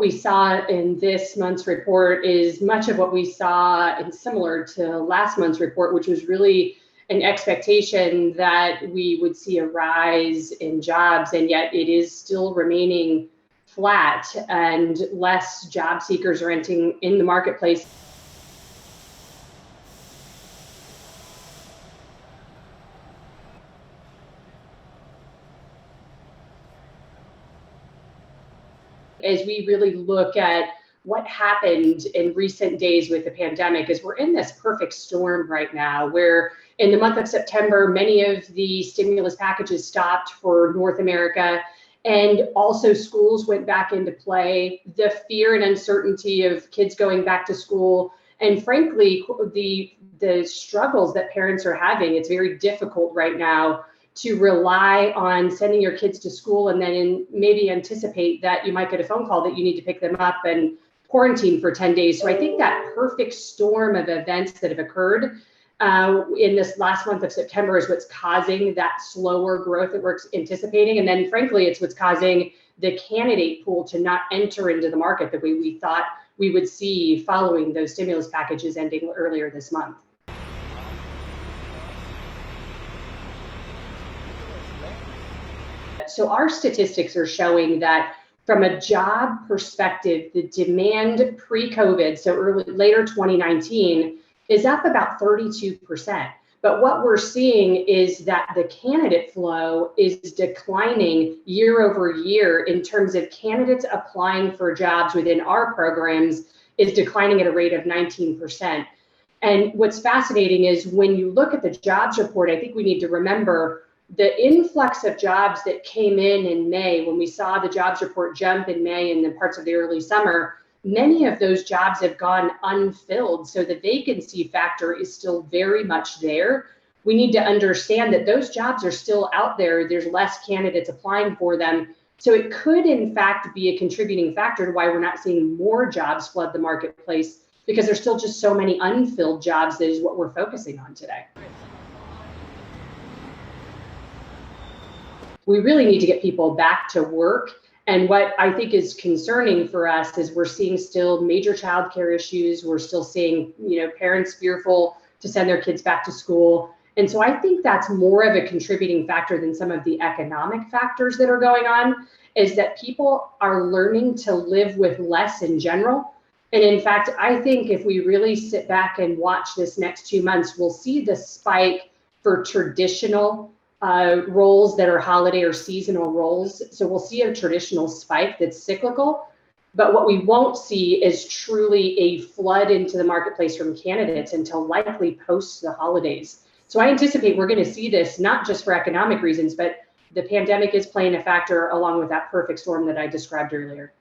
we saw in this month's report is much of what we saw and similar to last month's report, which was really an expectation that we would see a rise in jobs, and yet it is still remaining flat and less job seekers are entering in the marketplace. As we really look at what happened in recent days with the pandemic, is we're in this perfect storm right now where in the month of September, many of the stimulus packages stopped for North America, and also schools went back into play. The fear and uncertainty of kids going back to school, and frankly, the struggles that parents are having, it's very difficult right now to rely on sending your kids to school and then maybe anticipate that you might get a phone call that you need to pick them up and quarantine for 10 days. So I think that perfect storm of events that have occurred in this last month of September is what's causing that slower growth that we're anticipating. And then frankly, it's what's causing the candidate pool to not enter into the market the way we thought we would see following those stimulus packages ending earlier this month. So our statistics are showing that from a job perspective, the demand pre-COVID, so later 2019, is up about 32%. But what we're seeing is that the candidate flow is declining year over year in terms of candidates applying for jobs within our programs is declining at a rate of 19%. And what's fascinating is when you look at the jobs report, I think we need to remember the influx of jobs that came in May, when we saw the jobs report jump in May and the parts of the early summer, many of those jobs have gone unfilled. So the vacancy factor is still very much there. We need to understand that those jobs are still out there. There's less candidates applying for them. So it could, in fact, be a contributing factor to why we're not seeing more jobs flood the marketplace, because there's still just so many unfilled jobs. That is what we're focusing on today. We really need to get people back to work. And what I think is concerning for us is we're seeing still major childcare issues. We're still seeing, parents fearful to send their kids back to school. And so I think that's more of a contributing factor than some of the economic factors that are going on, is that people are learning to live with less in general. And in fact, I think if we really sit back and watch this next 2 months, we'll see the spike for traditional roles that are holiday or seasonal roles. So we'll see a traditional spike that's cyclical, but what we won't see is truly a flood into the marketplace from candidates until likely post the holidays. So I anticipate we're going to see this not just for economic reasons, but the pandemic is playing a factor along with that perfect storm that I described earlier.